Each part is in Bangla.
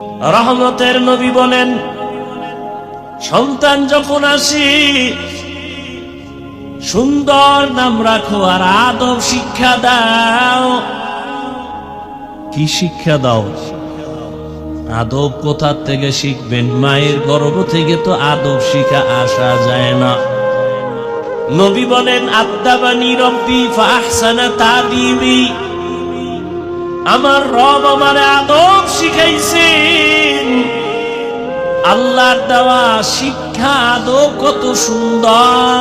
রহমতের নবী বলেন, সন্তান যখন আসি সুন্দর নাম রাখো আর আদব শিক্ষা দাও। কি শিক্ষা দাও? আদব কোথা থেকে শিখবেন? মায়ের গর্ভ থেকে তো আদব শিখা আসা যায় না। নবী বলেন, আদাবানি রব্বি ফাহসানা তাদিবি, আমার রব আমারে আদব শিখাইছেন। আল্লাহর দেওয়া শিক্ষা আদব কত সুন্দর।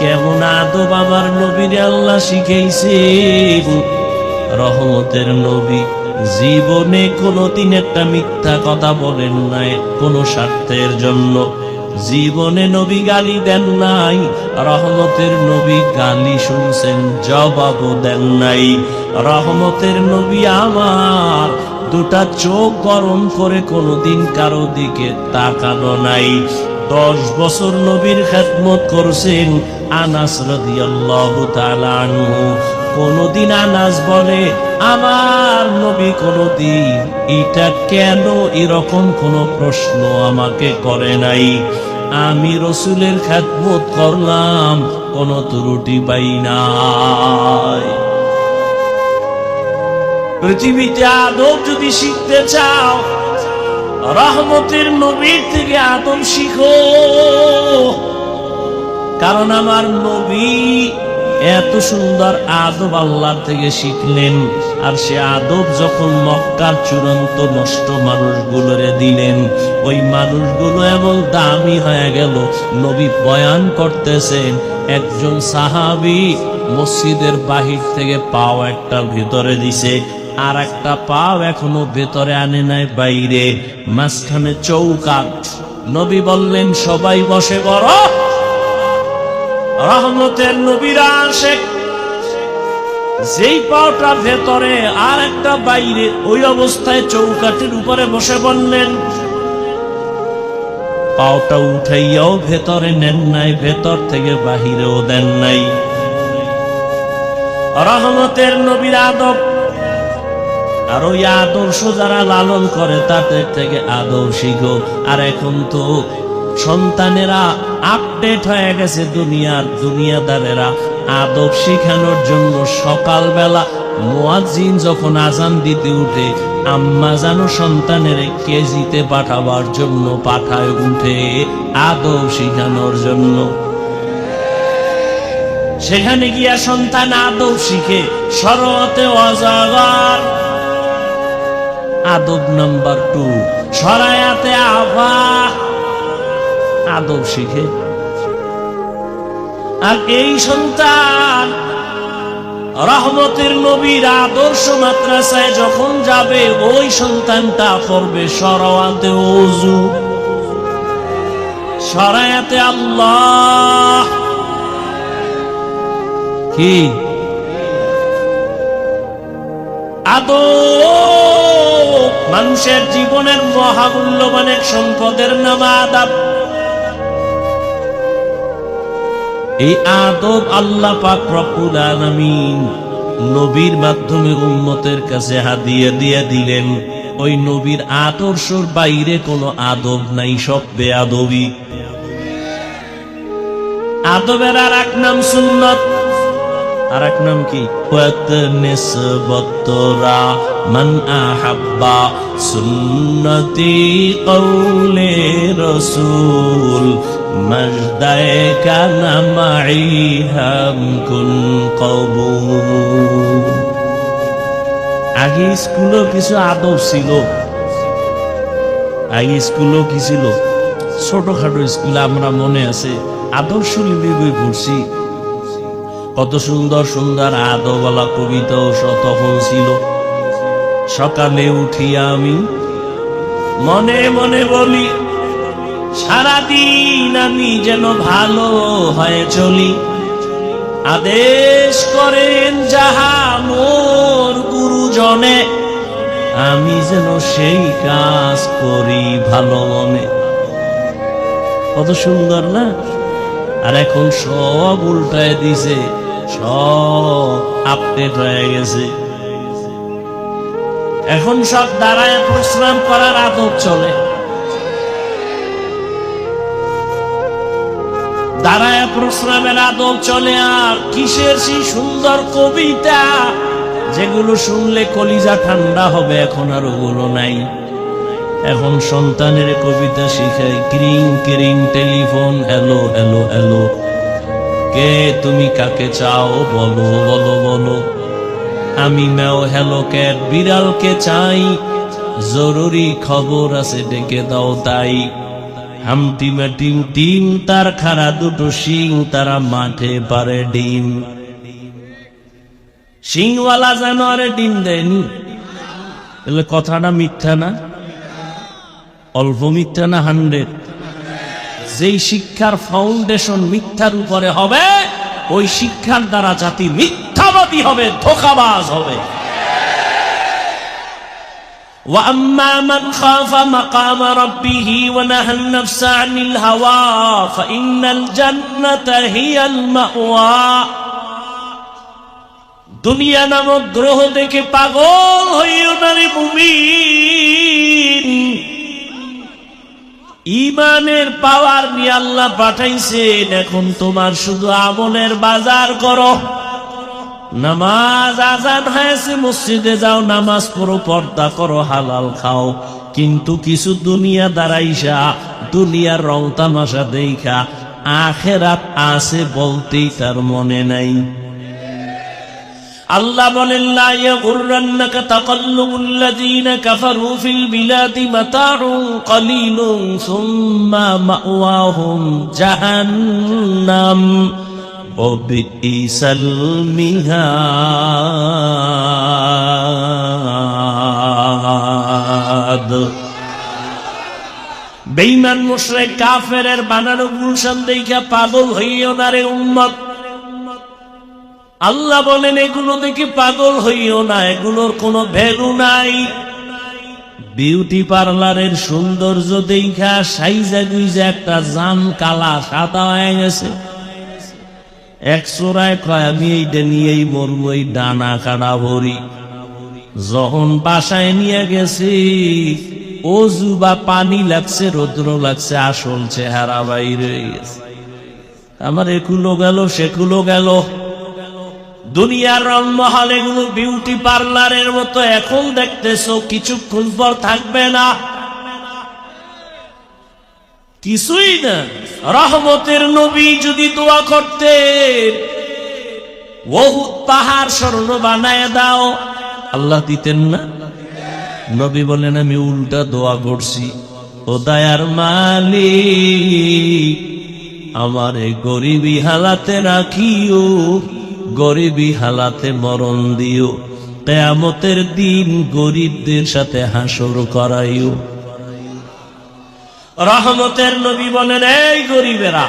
কেমন আদব আমার নবীরে আল্লাহ শিখাইছেন। রহমতের নবী জীবনে কোনদিন একটা মিথ্যা কথা বলেন নাই কোন স্বার্থের জন্য। জীবনে নবী গালি দেন নাই। রহমতের নবী গালি শুনছেন, জবাবও দেন নাই। রহমতের নবী আমার দুটা চোখ গরম করে কোনদিন কারো দিকে তাকানো নাই। 10 বছর নবীর খেদমত করছেন আনাস রাদিয়াল্লাহু তাআলা আনহু। কোনদিন আনাস বলে, আমার নবী কোনদিন এটা কেন এরকম কোন প্রশ্ন আমাকে করে নাই। আমি রসুলের খেদমত করলাম, কোন ত্রুটি পাই নাই। পৃথিবীতে আদব যদি শিখতে চাও, রহমতের নবীর থেকে আদব শিখো। কারণ আমার নবী এত সুন্দর আদব আল্লাহ থেকে শিখলেন, আর সে আদব যখন মক্কার চূড়ান্ত নষ্ট মানুষগুলোরে দিলেন, ওই মানুষগুলো এমন দামি হয়ে গেল। নবী বয়ান করতেছেন, একজন সাহাবী মসজিদের বাহির থেকে পাও একটা ভিতরে দিছে, আর একটা পাও এখনো ভেতরে আনে নাই, বাইরে মাঝখানে চৌকাঠ। নবী বললেন, সবাই বসে পড়। রহমতের নবীরা আসে, যেই পাওটা ভেতরে আর একটা বাইরে, ওই অবস্থায় চৌকাঠের উপরে বসে বললেন। পাওটা উঠাইয়াও ভেতরে নেন নাই, ভেতর থেকে বাহিরেও দেন নাই। রহমতের নবীর আদব, আর ওই আদর্শ যারা লালন করে তাদের থেকে আদব শিখো। আর এখন তো সন্তানেরা আপডেট হয়ে গেছে, দুনিয়াদারেরা আদব শিখানোর জন্য সকালবেলা মুয়াজ্জিন যখন আজান দিতে উঠে, আম্মা জানো সন্তানের কেজিতে পাঠাবার জন্য পাঠায় উঠে আদব শিখানোর জন্য। সেখানে গিয়া সন্তান আদব শিখে। শরতে অজগর আদব নাম্বার 2, শরায়াতে আফা আদব শিখে। আর এই সন্তান রহমতের নবীর আদর্শ মাদ্রাসায় যখন যাবে, ওই সন্তানটা করবে শরায়াতে ওযু, শরায়াতে আল্লাহ। কি আদব! মানুষের জীবনের মহামূল্যবান এক সম্পদের নাম আদব। এই আদব আল্লাহ পাক রব্বুল আলামিন নবীর মাধ্যমে উম্মতের কাছে হাদিয়া দিয়ে দিলেন। ওই নবীর আদর্শের বাইরে কোনো আদব নাই, সব বেয়াদবি। আদবের আর এক নাম সুন্নত, আর এক নাম কি? নিসবতরা মান আহাব্বা সুন্নতি কওলে রাসূল মজদায়ে কানা মাই হাম কুন কবুল। আগে স্কুলও কিছু আদব ছিল। আগে স্কুলও কি ছিল? ছোটখাটো স্কুলে আমরা মনে আছে আদর্শ লিপি বই পড়ছি। কত সুন্দর সুন্দর আদবওয়ালা কবিতাও তখন ছিল। সকালে উঠিয়া আমি মনে মনে বলি, সারাদিন আমি যেন ভালো হয়ে চলি। আদেশ করেন যাহা মোর গুরুজনে, আমি যেন সেই কাজ করি ভালো মনে। কত সুন্দর না? আর এখন সব উল্টায় দিছে, সব আপডেট হয়ে গেছে। এখন সব দাঁড়ায় পরিশ্রম করার আদব চলে, দাঁড়ায় পরিশ্রমের আদব চলে। আর কিসের সেই সুন্দর কবিতা যেগুলো শুনলে কলিজা ঠান্ডা হবে, এখন আর ওগুলো নাই। এখন সন্তানের কবিতা শিখাই, ক্রিং ক্রিং টেলিফোন, হ্যালো হ্যালো হ্যালো, কে তুমি কাকে চাও বলো বলো বলো, আমি ম্যাও হ্যালো ক্যাট, বিড়ালকে চাই, জরুরি খবর আছে ডেকে দাও তাই। হামটি টিম টিম তার খাড়া দুটো শিং, তারা মাঠে পারে ডিম। শিংওয়ালা জানোয়ারে ডিম দেয়নি, এলে কথাটা মিথ্যা না? অল্প মিথ্যা না 100? যেই শিক্ষার ফাউন্ডেশন মিথ্যার উপরে হবে, ওই শিক্ষার দ্বারা জাতি মিথ্যাবাদী হবে, ধোঁকাবাজ হবে। وَأَمَّا مَنْ خَافَ مَقَامَ رَبِّهِ وَنَهَى النَّفْسَ عَنِ الْهَوَى فَإِنَّ الْجَنَّةَ هِيَ الْمَأْوَى। দুনিয়া নামক গ্রহ দেখে পাগল হইও না রে মুমিন, ঈমানের পাওয়ার নিয়ে আল্লাহ পাঠাইছেন। এখন তোমার শুধু আমলের বাজার করো, নামাজ আজান হয়েছে মসজিদে যাও, নামাজ পড়ো, পর্দা করো, হালাল খাও। কিন্তু কিছু দুনিয়া দাঁড়াইসা, দুনিয়ার রং তামাশা দেখা আখেরাত আছে বলতেই তার মনে নাই। আল্লাহ বলেন, লা ইয়াগুররান্নাকা তাকাল্লুবুল লাযীনা কাফারু ফিল বিলাদি মাতাউন কালীলুন সুম্মা মাওয়াহুম জাহান্নাম ওয়া বিইসাল মিহাদ। বেঈমান মুশরিক কাফেরের বানানো গুলশান দেখা পাগল হইও না রে উম্মত। আল্লাহ বলেন, এগুলো দেখে পাগল হইও না, এগুলোর কোনো ভ্যালু নাই। বিউটি পার্লারের সৌন্দর্য দেখা সাইজা গুইজা একটা জান কালা সাদা হয়ে গেছে, এক চোরায় কয় আমি এইটা নিয়েই মরবো, এই ডানা কাটা ভরি। যখন বাসায় নিয়ে গেছে, অজু বা পানি লাগছে, রৌদ্র লাগছে, আসল চেহারা বাইরে গেছে। আমার একুলো গেল সেকুলো গেল। দুনিয়ার রংমহল এগুলো বিউটি পার্লারের মতো এখন দেখতেছো, কিছুক্ষণ পর থাকবে না, কিছুই না। রহমতের নবী যদি দোয়া করতেন, উহুদ পাহাড় স্বর্ণ বানায় দাও, আল্লাহ দিতেন না? নবী বলেন, আমি উল্টা দোয়া করছি, ও দয়ার মালিক আমারে গরিবী হালাতে রাখিও, গরিবী হালাতে মরণ দিও, কিয়ামতের দিন গরিবদের সাথে হাসর করাইও। রহমতের নবী বলেন, এই গরিবেরা,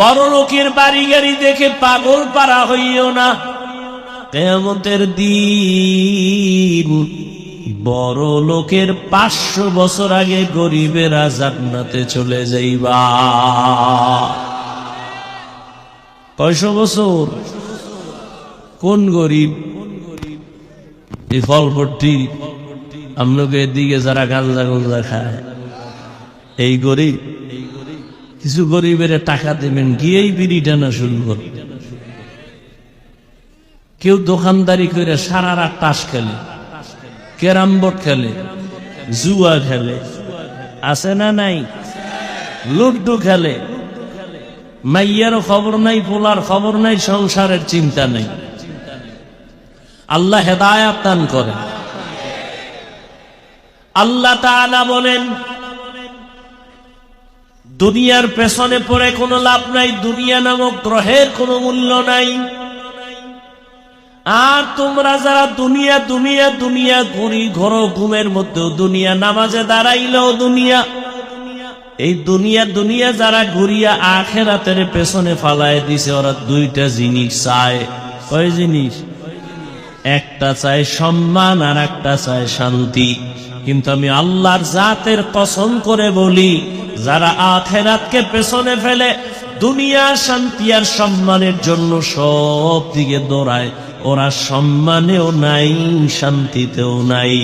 বড় লোকের বাড়ি গাড়ি দেখে পাগল পারা হইও না, কিয়ামতের দিন বড় লোকের 500 বছর আগে গরিবেরা জান্নাতে চলে যাইবা। 500 বছর? কোন গরিব? এই ফলপট্টি আমলোকে এদিকে যারা গাঁজা গোজা খায়, এই গরিব। কিছু গরিবের টাকা দেবেন, গিয়েই বিড়ি টানা শুরু করে। কেউ দোকানদারি করে সারা রাত তাস খেলে, ক্যারাম বোর্ড খেলে, জুয়া খেলে, আছে না নাই? লুড্ডু খেলে, মাইয়ারও খবর নাই, পোলার খবর নাই, সংসারের চিন্তা নেই। আল্লাহ হেদায়েত দান করেন। আল্লাহ তাআলা বলেন, দুনিয়ার পেছনে পড়ে কোনো লাভ নাই, দুনিয়া নামক গ্রহের কোনো মূল্য নাই। আর তোমরা যারা দুনিয়া দুনিয়া দুনিয়া ঘুরি, ঘর ঘুমের মধ্যেও দুনিয়া, নামাজে দাঁড়াইলেও দুনিয়া, এই দুনিয়া দুনিয়া যারা ঘুরিয়া আখিরাতের পেছনে ফালায় দিছে, ওরা দুইটা জিনিস চায়। কয় জিনিস? একটা চায় সম্মান, আর একটা চায় শান্তি। কিন্তু আমি আল্লাহর জাতের কসম করে বলি, যারা আখিরাতকে পেছনে ফেলে দুনিয়ার শান্তি আর সম্মানের জন্য সব দিকে দৌড়ায়, ওরা সম্মানেও নাই, শান্তিতেও নাই।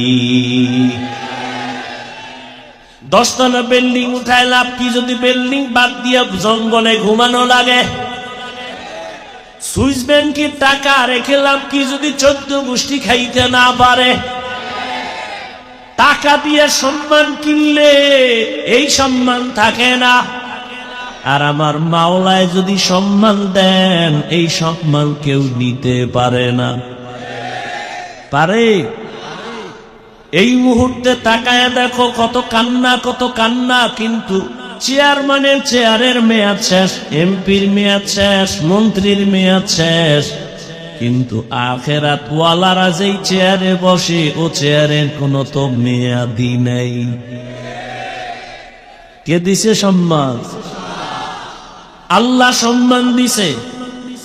10 তলা বিল্ডিং উঠায় লাভ কি যদি বিল্ডিং বাদ দিয়া জঙ্গলে ঘুমানো লাগে? সুইস ব্যাংকের টাকা রেখে লাভ কি যদি 14 গোষ্ঠী খাইতে না পারে? টাকা দিয়ে সম্মান কিনলে এই সম্মান থাকে না। আর আমার মাওলায় যদি সম্মান দেন, এই সম্মান কেউ নিতে পারে না। পারে? এই মুহূর্তে তাকায় দেখো কত কান্না, কত কান্না। কিন্তু চেয়ারম্যানের চেয়ারের মেয়াদ শেষ, এমপির মেয়াদ শেষ, মন্ত্রীর মেয়াদ শেষ, কিন্তু আখেরাত ওয়ালারা যেই চেয়ারে বসে ও চেয়ারের কোনো তো মেয়াদি নেই। কে দিছে সম্মান? আল্লাহ সম্মান দিছে।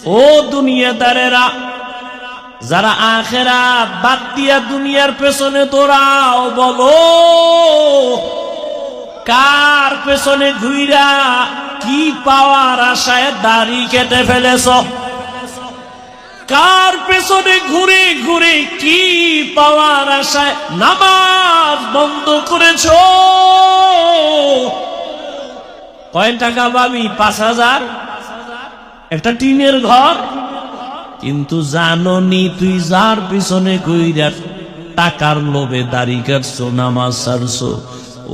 ও দুনিয়াদারেরা, যারা আখেরাত বাদ দিয়া দুনিয়ার পেছনে দৌড়াও, বলো কার পেছনে ঘুইরা কি পাওয়ার আশায় দাড়ি কেটে ফেলেছ? কার পেছনে ঘুরে ঘুরে কি পাওয়ার আশায় নামাজ বন্ধ করেছ? কয় টাকা পাবি? 5,000 একটা টিনের ঘর। কিন্তু জাননি তুই যার পিছনে কইরা টাকার লোভে দাড়ি কাটছো, নামাজ ছাড়ছো,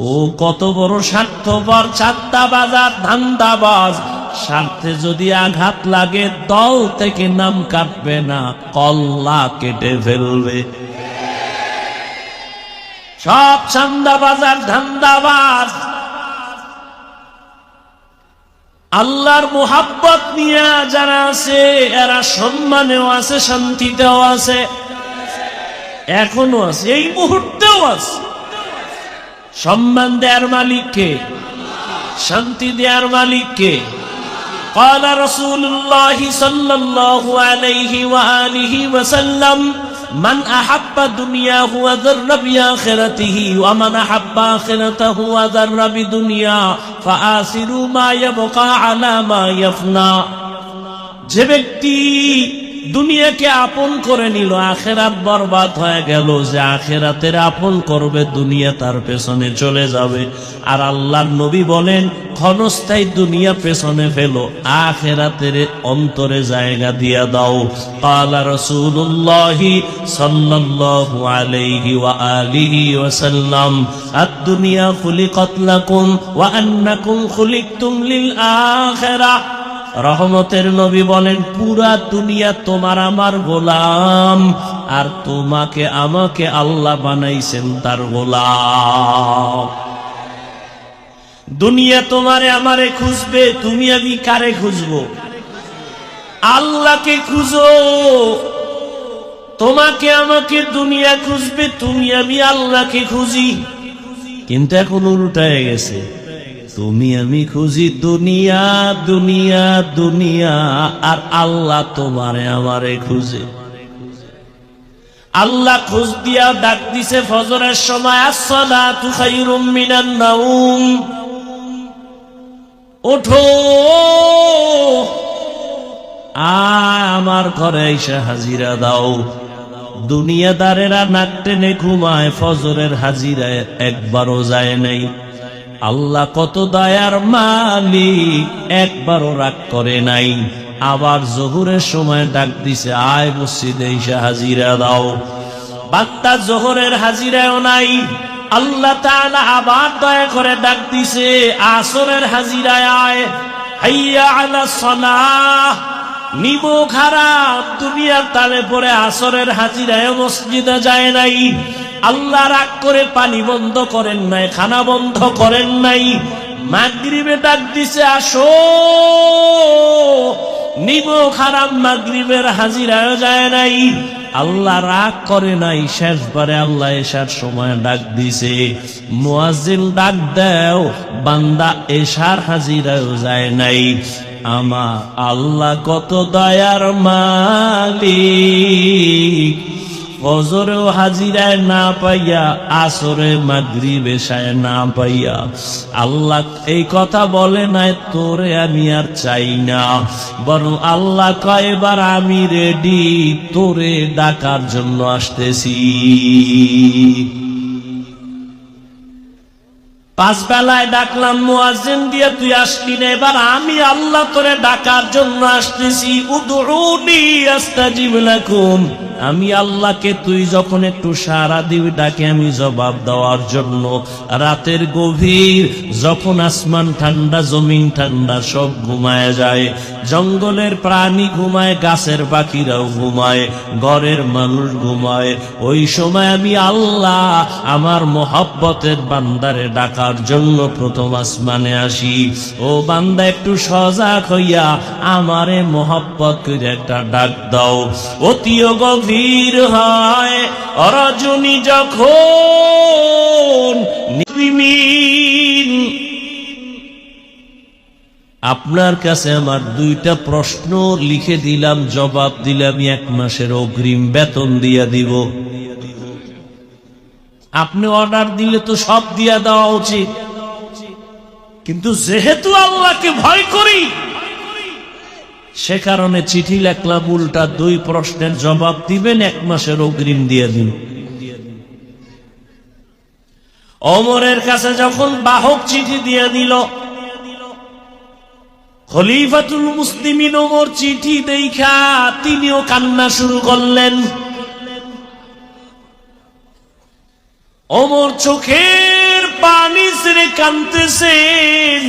ও কত বড় স্বার্থপর, চাঁদাবাজ, ধান্দাবাজ। স্বার্থে যদি আঘাত লাগে দল থেকে নাম কাটবে না, কল্লা কেটে ফেলবে। সব চাঁদাবাজ আর ধান্দাবাজ আল্লাহর মুহাব্বত নিয়ে যারা আছে, এরা সম্মানেও আছে, শান্তিতেও আছে, এখনো আছে, এই মুহূর্তেও আছে। সম্মান দেয়ার মালিককে, শান্তি দেয়ার মালিককে। قال رسول الله صلى الله عليه وآله وسلم من أحب دنياه وذر بآخرته ومن أحب آخرته وذر بدنيا فآثروا ما يبقى على ما يفنى। যে ব্যক্তি দুনিয়াকে আপন করে নিল, আখেরাত বরবাদ হয়ে গেল। যে আখেরাতের আপন করবে, দুনিয়া তার পেছনে চলে যাবে। আর আল্লাহর নবী বলেন, ক্ষণস্থায়ী দুনিয়া পেছনে ফেলো, আখেরাতের অন্তরে জায়গা দিয়া দাও। ক্বালা রাসূলুল্লাহ সাল্লাল্লাহু আলাইহি ওয়া আলিহি ওয়াসাল্লাম আদ-দুনিয়া খুলিকাত লাকুম ওয়া আন্নাকুম খুলিকতুম লিল আখিরাহ। রহমতের নবী বলেন, পুরা দুনিয়া তোমার আমার গোলাম, আর তোমাকে আমাকে আল্লাহ বানাইছেন তার গোলাম। দুনিয়া তোমারে আমারে খুঁজবে, তুমি আমি কারে খুঁজবো? আল্লাহকে খুঁজো। তোমাকে আমাকে দুনিয়া খুঁজবে, তুমি আমি আল্লাহকে খুঁজি। কিন্তু এখন উল্টায় গেছে, তুমি আমি খুঁজি দুনিয়া দুনিয়া দুনিয়া, আর আল্লাহ তোমারে আমারে খুঁজে। আল্লাহ খোঁজ দিয়া ডাক দিছে ফজরের সময়, আসসালাতু খায়রুম মিনান নাউম, ওঠো আমার ঘরে এসে হাজিরা দাও। দুনিয়াদারেরা নাক টেনে ঘুমায়, ফজরের হাজিরায় একবারও যায় নাই। আল্লাহ কত দয়ার মালিক, একবারও রাগ করে নাই। আবার জোহরের সময় ডাক দিছে, আয় মসজিদে এসে হাজিরা দাও। বান্দা জোহরের হাজিরাও নাই। আল্লাহ তাআলা আবার দয়া করে ডাক দিছে, আসরের হাজিরায় আয়, হাইয়া আলাস সালাহ। নিমো খারাপ, দুনিয়ার তালে পরে আসরের হাজিরায় মসজিদে যায় নাই। আল্লাহ রাগ করে পানি বন্ধ করেন নাই, খানা বন্ধ করেন নাই। মাগরিবে ডাক দিছে, আসো। নিমো খারাপ, মাগরিবের হাজিরায় যায় নাই। আল্লাহ রাগ করে নাই। শেষবারে আল্লাহ এশার সময় ডাক দিছে, মুয়াজ্জিন ডাক দাও, বান্দা এশার হাজিরায় যায় নাই। আমার আল্লাহ কত দয়ার মালিক, ফজরেও হাজিরায় না পাইয়া, আসরে মাগরিব এশায় না পাইয়া আল্লাহ এই কথা বলে নাই তোরে আমি আর চাই না, বরং আল্লাহ কয় এবার আমি রেডি, তোরে ডাকার জন্য আসতেছি। পাঁচ বেলায় ডাকলাম মুয়াজ্জিন দিয়ে, তুই আসলি না, এবার আমি আল্লাহ তোরে ডাকার জন্য আসতেছি। উদউনি আস্তাজিব লাকুম, আমি আল্লাহকে তুই যখন একটু সাড়া দিবি ডাকে আমি জবাব দেওয়ার জন্য। রাতের গভীর, যখন আসমান ঠান্ডা জমিন ঠান্ডা, সব ঘুমায় যায়, জঙ্গলের প্রাণী ঘুমায়, গাছের পাখিরাও ঘুমায়, ঘরের মানুষ ঘুমায়, ওই সময় আমি আল্লাহ আমার মোহাব্বতের বান্দারে ডাকার জন্য প্রথম আসমানে আসি। ও বান্দা একটু সজাগ হইয়া আমারে মোহাব্বত করে একটা ডাক দাও। অতিও গভীর হয় রজনী যখন নির্বিমিন। আপনার কাছে আমার দুইটা প্রশ্ন লিখে দিলাম, জবাব দিলাম, 1 মাসের অগ্রিম বেতন দিয়া দিব। আপনি অর্ডার দিলে তো সব দিয়া দেওয়া উচিত, কিন্তু যেহেতু আল্লাহকে ভয় করি সে কারণে চিঠি লেখলাম, উল্টা 2 প্রশ্নের জবাব দিবেন, 1 মাসের অগ্রিম দিয়ে দিন। ওমরের কাছে যখন বাহক চিঠি দিয়ে দিল, খলিফাতুল মুসলিমিন ওমর চিঠি দেখা তিনিও কান্না শুরু করলেন। ওমর চোখের পানি ছেড়ে কাঁদতেছেন।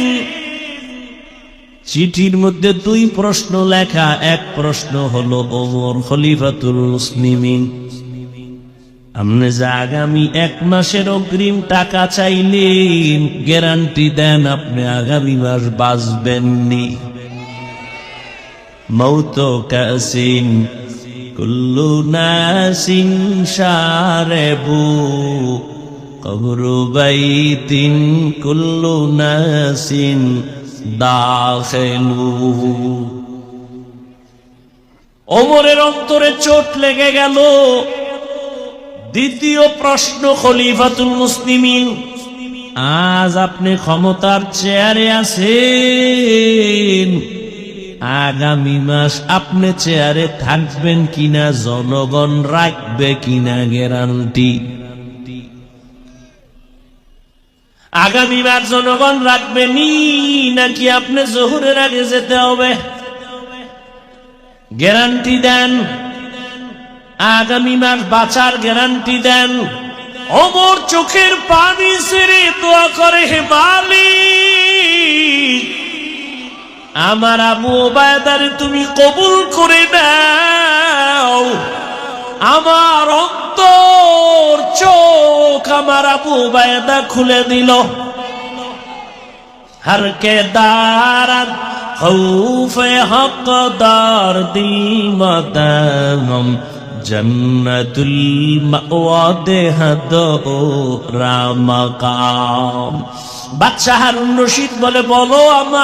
চিঠির মধ্যে 2 প্রশ্ন লেখা। 1 প্রশ্ন হলো, ওমর খলিফাতুল মুসলিমিন, আপনি যে আগামী 1 মাসের অগ্রিম টাকা চাইলেন, গ্যারান্টি দেন আপনি আগামী মাস বাঁচবেননি। মৌত কাসিন কুল্লু নাসিন শারেবু, কবরু বাইতিন কুল্লু নাসিন দাখিলু। ওমরের অন্তরে চোট লেগে গেল। দ্বিতীয় প্রশ্ন, খলিফাতুল মুসলিমিন, আজ আপনি ক্ষমতার চেয়ারে আছেন, আগামী মাস আপনি চেয়ারে থাকবেন কিনা, জনগণ রাখবে কিনা গ্যারান্টি? আগামী মাস জনগণ রাখবেনি নাকি আপনি জোহরের আগে যেতে হবে? গ্যারান্টি দেন, আগামী মাস বাঁচার গ্যারান্টি দেন। ওমর চোখের পানি ছেড়ে দোয়া করে, হে মালিক, আমার আবু ওবায়দারে তুমি কবুল করে নাও। আমার অন্তর চোখ আমার আবু ওবায়দা খুলে দিল। हर के दारत खौफ हक़दार दिल मदाम जन्नतुल मावा देहदो रामकाम। বাদশাহ হারুন রশিদ বলে, বলো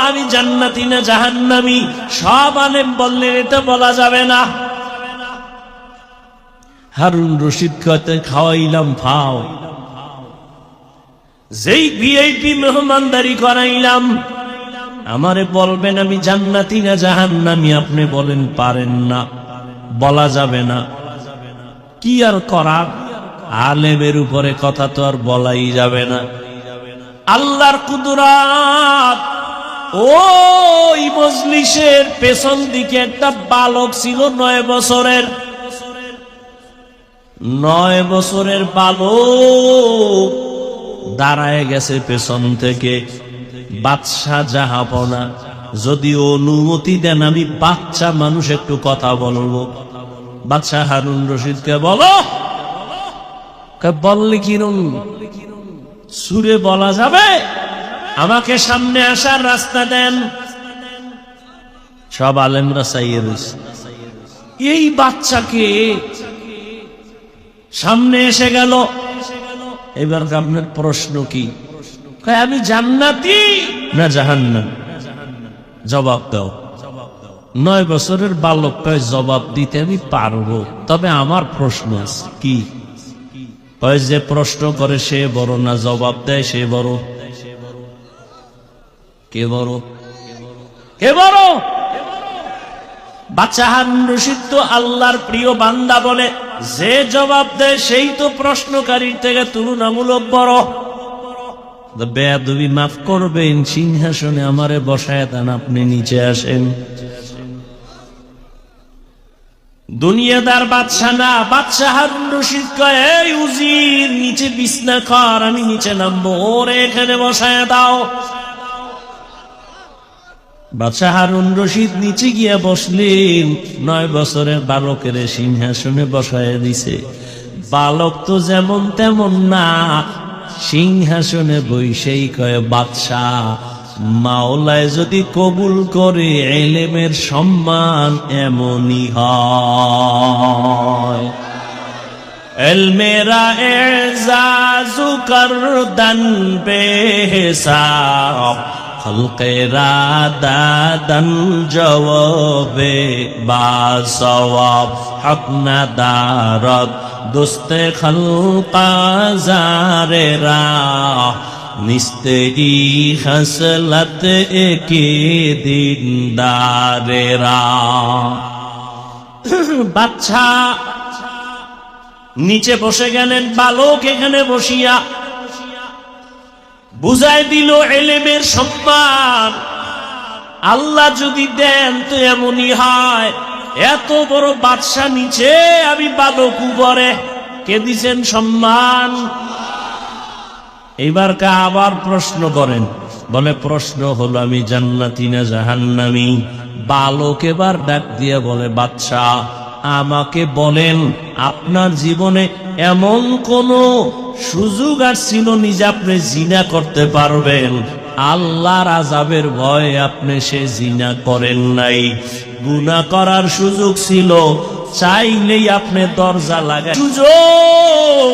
আমি জান্নাতি না জাহান্নামী? সব আলেম বললেন এটা বলা যাবে না। হারুন রশিদ কইতে খাওয়াইলাম ফাও, যেই ভিআইপি মেহমানদারি করাইলাম, আমারে বলবেন আমি জান্নাতি না জাহান্নামী? আপনি বলেন পারেন না, বলা যাবে না। কি আর করার, আলেমের উপরে কথা তো আর বলাই যাবে না। আল্লাহর কুদরাত। ওই মজলিসের পেছন দিকে একটা বালক ছিল 9 বছরের। 9 বছরের বালক দাঁড়ায় গেছে পেছন থেকে। বাদশাহ জাহাপনা, যদি অনুমতি দেন আমি বাচ্চা মানুষ একটু কথা বলবো। বাদশাহ হারুন রশিদকে বলো। বললি কিরম সুরে বলা যাবে? আমাকে সামনে আসার রাস্তা দেন। সব আলেমরা চাইয়ে রয়েছে। এই বাচ্চাকে সামনে এসে গেল। এবার আপনার প্রশ্ন কি? আমি জান্নাতি না জাহান্নাম? জবাব দাও। 9 বছরের বালককে জবাব দিতে আমি পারবো, তবে আমার প্রশ্ন আছে। কি? যে প্রশ্ন করে সে বড় না জবাব দেয় সে বড়? কে বড়? কে বড়? বাচ্চা হারুন রশিদ তো আল্লাহর প্রিয় বান্দা বলে যে জবাব দেয় সেই তো প্রশ্নকারীর থেকে তুলনামূলক বড়। বেয়াদবি মাফ করবেন, সিংহাসনে আমারে বসায় দেন, আপনি নিচে আসেন। দুনিয়াদার বাদশা না, বাদশা হারুন রশিদ কয় এই উজির নিচে বিছনা কর, আমি নিচে নামবো, ওরে এখানে বসায় দাও। বাদশা হারুন রশিদ নিচে গিয়া বসলেন, 9 বছরের বালকের সিংহাসনে বসায় দিছে। বালক তো যেমন তেমন না, সিংহাসনে বইসেই কয় বাদশাহ মাওলায় যদি কবুল করে এলেমের সম্মান এমনই হয়। এলমেরা এজাজু করদন বেহিসাব, খলকেরা দাদন জওয়াবে বাসওয়াব, হক না দারদ দোস্তে খলকা জারেরা, নিস্তেরি খসলত একে দিনদারেরা। বাচ্চা নিচে বসে গেলেন, বালক এখানে বসিয়া বুঝাই দিল এলেমের সম্মান আল্লাহ যদি দেন তো এমনই হয়। এত বড় বাদশা নিচে, আমি বালক উপরে, কে দিছেন সম্মান? এবার আবার প্রশ্ন করেন, বলে প্রশ্ন হলো আমি জান্নাতি না জাহান্নামী? বালক এবার ডাক দিয়ে বলে বাদশাহ আমাকে বলেন আপনার জীবনে এমন কোন সুযোগ আর ছিল নি যে আপনি জিনা করতে পারবেন? আল্লাহর আযাবের ভয়ে আপনি সে জিনা করেন নাই। গুনাহ করার সুযোগ ছিল, চাইলেই আপনি দরজা লাগায় সুযোগ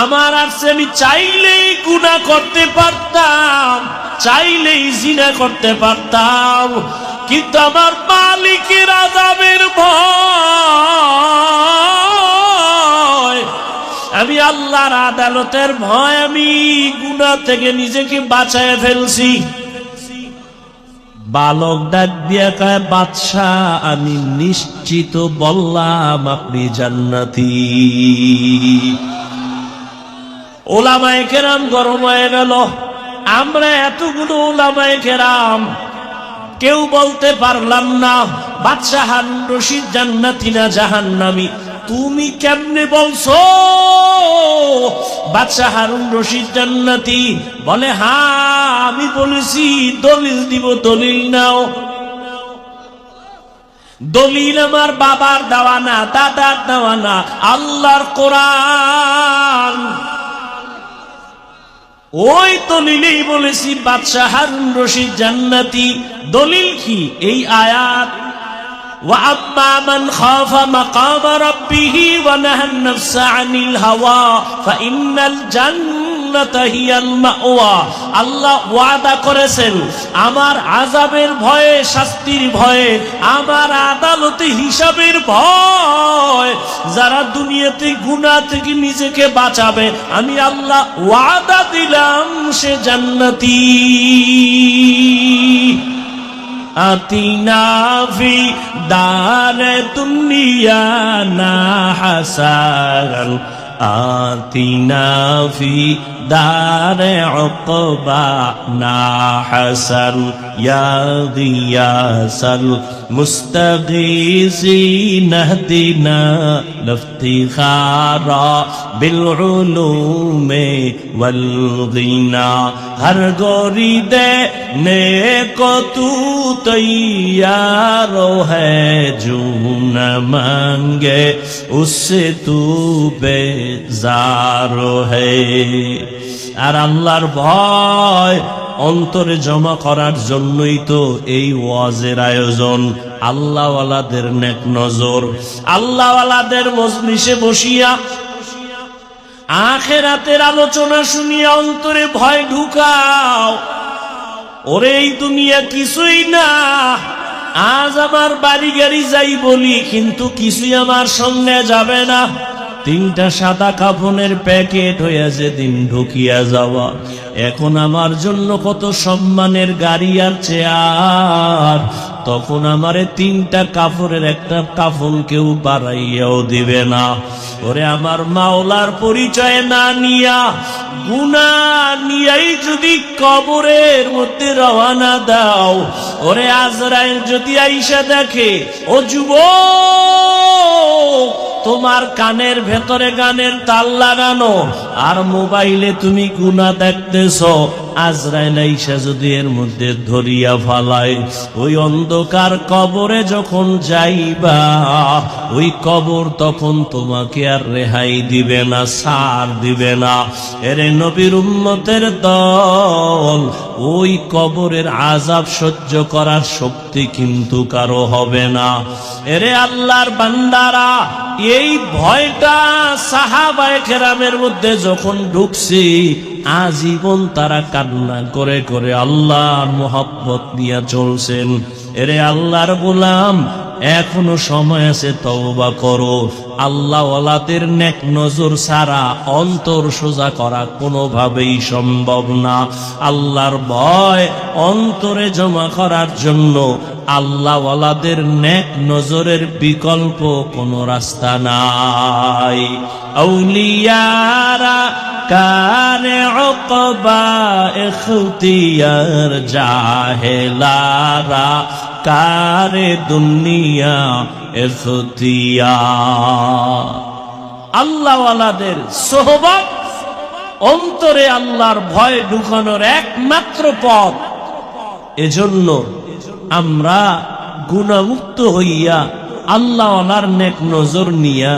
আমার আছে, আমি চাইলেই গুনাহ করতে পারতাম, চাইলেই জিনা করতে পারতাম, কিন্তু আমার মালিকের আযাবের ভয়, আমি আল্লাহর আদালতের ভয় আমি গুনাহ থেকে নিজেকে বাঁচায় ফেলছি। বালক ডাক দিয়া কয় বাদশাহ আমি নিশ্চিত বললাম আপনি জান্নাতি। ওলামায়ে কেরাম গরম হয়ে গেল। আমরা এতগুলো ওলামায়ে কেরাম কেউ বলতে পারলাম না বাদশা হারুন রশিদ জান্নাতি না জাহান্নামী। তুমি কেমনে বলছো বাদশা হারুন রশিদ জান্নাতি? বলে হ্যাঁ আমি বলেছি, দলিল দিব, দলিল নাও। দলিল আমার বাবার দেওয়া না, দাদার দেওয়া না, আল্লাহর কোরআন। ওই দলিলেই বলেছি বাদশা হারুন রশিদ জান্নাতি। দলিল কি? এই আয়াত وَأَمَّا مَنْ خَافَ مَقَامَ رَبِّهِ وَنَهَى النَّفْسَ عَنِ الْهَوَى فَإِنَّ الْجَنَّةَ هِيَ الْمَأْوَى। আল্লাহ ওয়াদা করেছেন আমার আযাবের ভয়ে, শাস্তির ভয়ে, আমার আদালতে হিসাবের ভয়, যারা দুনিয়াতে গুনাহ থেকে নিজেকে বাঁচাবে আমি আল্লাহ ওয়াদা দিলাম সে জান্নাতি। আতিনা ফি দারে দুনিয়া না হাসান, আতিনা ফি দারে উকবা না হাসান, ইয়া গিয়াসাল মুস্তাগীসিন ইহদিনা লিফতিখারা বিল উলুমি ওয়াল গিনা। हर गोरी देने को तू तैयार है, जो न मांगे उससे तू बेजार है। আর আল্লাহর ভয় অন্তরে জমা করার জন্যই তো এই ওয়াজের আয়োজন। আল্লাহওয়ালাদের নেক নজর, আল্লাহওয়ালাদের মজলিসে বসিয়া আখিরাতের আলোচনা শুনিয়া অন্তরে ভয় ঢুকাও। ওরে এই দুনিয়া কিছুই না, আজ আমার বাড়ি গাড়ি যাই বলি কিন্তু কিছুই আমার সঙ্গে যাবে না। তিনটা সাদা কাফনের প্যাকেট হয়ে যেদিন ঢুকিয়া যাওয়া, এখন আমার জন্য কত সম্মানের গাড়ি আর চেয়ার, তখন আমারে তিনটা কাপড়ের একটা কাফন কেউ বাড়াইয়াও দিবে না। ওরে আমার মাওলার পরিচয় না নিয়া, গুনাহ নিয়াই যদি কবরের মধ্যে রওনা দাও, ওরে আজরাইল যদি আইসা দেখে, ও যুবক তোমার কানের ভেতরে গানের তাল লাগানো আর মোবাইলে তুমি গুনাহ দেখতেছ, আজরাইল আইসা যদি এর মধ্যে ধরিয়া ফালায়, ওই অন্ধকার কবরে যখন যাইবা, ওই কবর তখন তোমাকে আর রেহাই দিবে না, ছাড় দিবে না। এরে নবীর উম্মতের দল, ওই কবরের আযাব সহ্য করার শক্তি কিন্তু কারো হবে না। এরে আল্লাহর বান্দারা, এই ভয়টা সাহাবায়ে কেরামের মধ্যে যখন ঢুকছে, আজীবন তারা কান্না করে করে আল্লাহর মোহাব্বত নিয়ে চলছেন। এরে আল্লাহর গোলাম, এখনো সময় আছে, তওবা করো। আল্লাহ ওয়ালাদের নেক নজর ছাড়া অন্তর সোজা করা কোনোভাবেই সম্ভব না। আল্লাহর ভয় অন্তরে জমা করার জন্য আল্লাহ ওয়ালাদের নেক নজরের বিকল্প কোনো রাস্তা নাই। আউলিয়ারা কানে উকবা ইখতিয়ার, জাহেলারা কারে দুনিয়া ইখতিয়ার। আল্লাহ ওয়ালাদের সোহবত অন্তরে আল্লাহর ভয় ঢুকানোর একমাত্র পথ। এজন্য আমরা গুনাহমুক্ত হইয়া আল্লাহ ওয়ালার নেক নজর নিয়া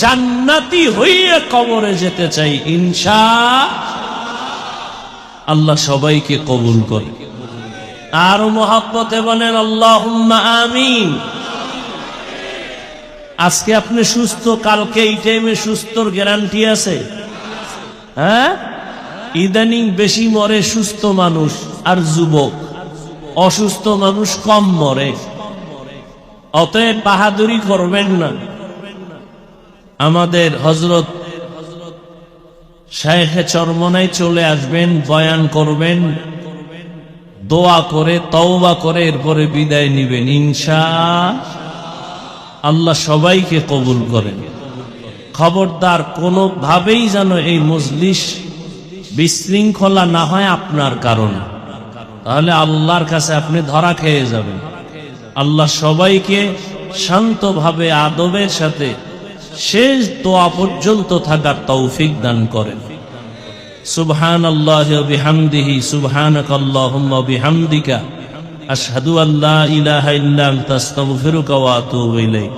জান্নাতি হইয়া কবরে যেতে চাই ইনশাআল্লাহ। সবাইকে কবুল করে। আর মুহাব্বতে বলেন আল্লাহুম্মা আমিন। আজকে আপনি সুস্থ, কালকে এই টাইমে সুস্থর গ্যারান্টি আছে? হ্যাঁ, ইদানিং বেশি মরে সুস্থ মানুষ আর যুবক, অসুস্থ মানুষ কম মরে। অতএব বাহাদুরি করবেন না। আমাদের হযরত শাইখে চরমনাই চলে আসবেন, বয়ান করবেন, দোয়া করে তওবা করে এরপরে বিদায় নিবেন ইনশাআল্লাহ। সবাইকে কবুল করেন। খবরদার কোনোভাবেই যেন এই মজলিস বিশৃঙ্খলা না হয় আপনার কারণে, তাহলে আল্লাহর কাছে আপনি ধরা খেয়ে যাবেন। আল্লাহ সবাইকে শান্তভাবে আদবের সাথে শেষ দোয়া পর্যন্ত থাকার তৌফিক দান করেন। সুবহানাল্লাহি ওয়া বিহামদিহি, সুবহানাকাল্লাহুম্মা ওয়া বিহামদিকা, আশহাদু আল্লা ইলাহা ইল্লা আনতা, আস্তাগফিরুকা ওয়া আতুবু ইলাইক।